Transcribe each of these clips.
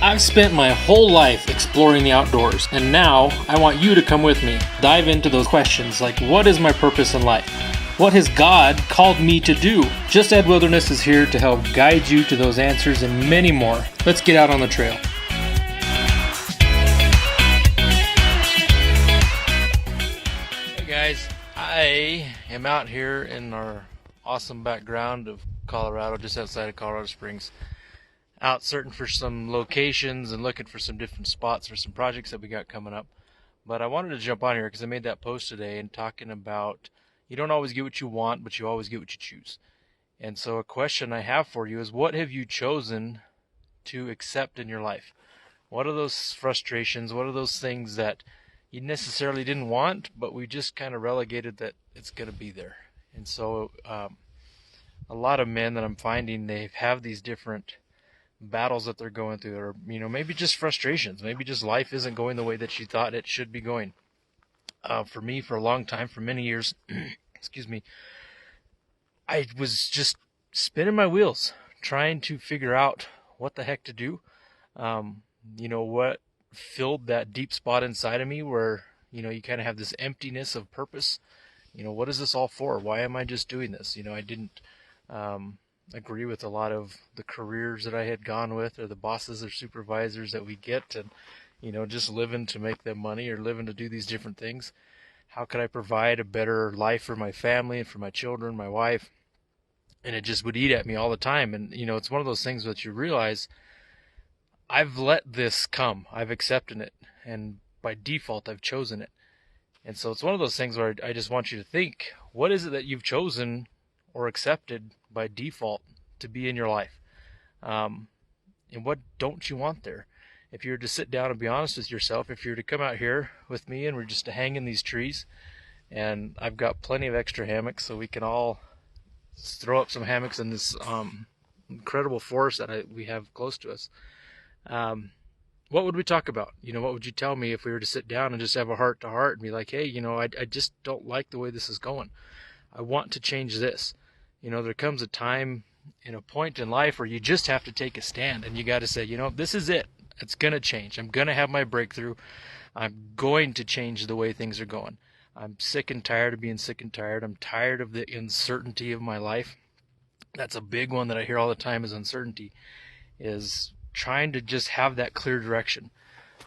I've spent my whole life exploring the outdoors, and now I want you to come with me. Dive into those questions like, what is my purpose in life? What has God called me to do? Just Ed Wilderness is here to help guide you to those answers and many more. Let's get out on the trail. Hey guys, I am out here in our awesome background of Colorado, just outside of Colorado Springs. Out searching for some locations and looking for some different spots for some projects that we got coming up. But I wanted to jump on here because I made that post today and talking about you don't always get what you want, but you always get what you choose. And so a question I have for you is, what have you chosen to accept in your life? What are those frustrations? What are those things that you necessarily didn't want, but we just kind of relegated that it's going to be there? And so a lot of men that I'm finding, they have these different battles that they're going through, or maybe just frustrations, maybe just life isn't going the way that you thought it should be going. For me, for a long time, for many years, excuse me, I was just spinning my wheels trying to figure out what the heck to do. What filled that deep spot inside of me where you kind of have this emptiness of purpose. What is this all for? Why am I just doing this? I didn't agree with a lot of the careers that I had gone with, or the bosses or supervisors that we get, and just living to make them money or living to do these different things. How could I provide a better life for my family and for my children, my wife? And it just would eat at me all the time. And it's one of those things that you realize, I've let this come, I've accepted it, and by default I've chosen it. And so it's one of those things where I just want you to think, what is it that you've chosen or accepted by default to be in your life? And what don't you want there? If you were to sit down and be honest with yourself, if you were to come out here with me and we're just to hang in these trees, and I've got plenty of extra hammocks, so we can all throw up some hammocks in this incredible forest that we have close to us. What would we talk about? What would you tell me if we were to sit down and just have a heart to heart and be like, hey, I just don't like the way this is going. I want to change this. There comes a time and a point in life where you just have to take a stand, and you got to say, this is it. It's going to change. I'm going to have my breakthrough. I'm going to change the way things are going. I'm sick and tired of being sick and tired. I'm tired of the uncertainty of my life. That's a big one that I hear all the time, is uncertainty, is trying to just have that clear direction.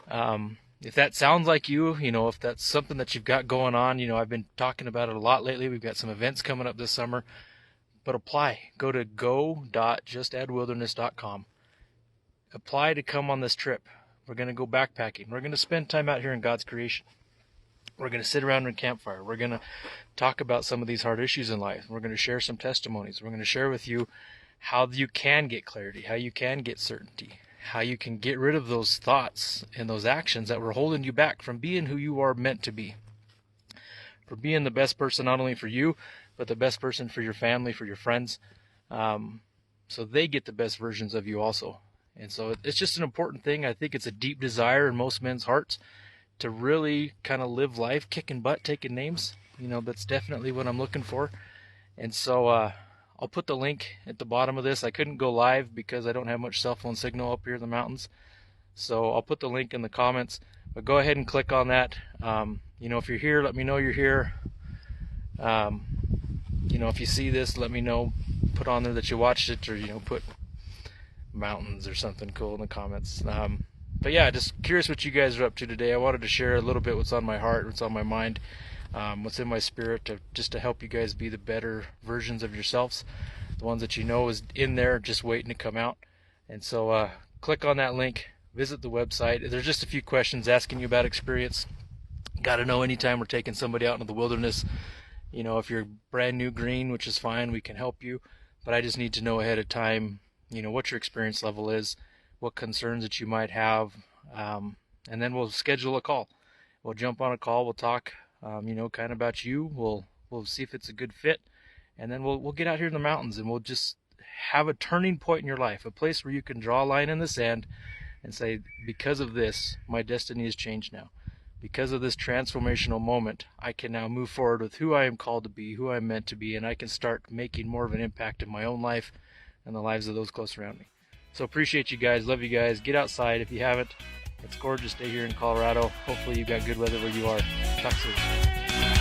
If that sounds like you, if that's something that you've got going on, I've been talking about it a lot lately. We've got some events coming up this summer. But apply. Go to go.justedwilderness.com. Apply to come on this trip. We're going to go backpacking. We're going to spend time out here in God's creation. We're going to sit around a campfire. We're going to talk about some of these hard issues in life. We're going to share some testimonies. We're going to share with you how you can get clarity, how you can get certainty, how you can get rid of those thoughts and those actions that were holding you back from being who you are meant to be. For being the best person, not only for you, but the best person for your family, for your friends, so they get the best versions of you also. And so it's just an important thing. I think it's a deep desire in most men's hearts to really kind of live life kicking butt, taking names. That's definitely what I'm looking for. And so I'll put the link at the bottom of this. I couldn't go live because I don't have much cell phone signal up here in the mountains. So I'll put the link in the comments. But go ahead and click on that. If you're here, let me know you're here. If you see this, let me know. Put on there that you watched it, or put mountains or something cool in the comments. But yeah, just curious what you guys are up to today. I wanted to share a little bit what's on my heart, what's on my mind, what's in my spirit, just to help you guys be the better versions of yourselves, the ones that is in there just waiting to come out. And so click on that link, visit the website. There's just a few questions asking you about experience. Got to know anytime we're taking somebody out into the wilderness. If you're brand new green, which is fine, we can help you. But I just need to know ahead of time, what your experience level is, what concerns that you might have, and then we'll schedule a call. We'll jump on a call. We'll talk, kind of about you. We'll see if it's a good fit, and then we'll get out here in the mountains, and we'll just have a turning point in your life, a place where you can draw a line in the sand and say, because of this, my destiny has changed now. Because of this transformational moment, I can now move forward with who I am called to be, who I'm meant to be, and I can start making more of an impact in my own life and the lives of those close around me. So appreciate you guys, love you guys. Get outside if you haven't. It's a gorgeous day here in Colorado. Hopefully you got good weather where you are. Talk soon.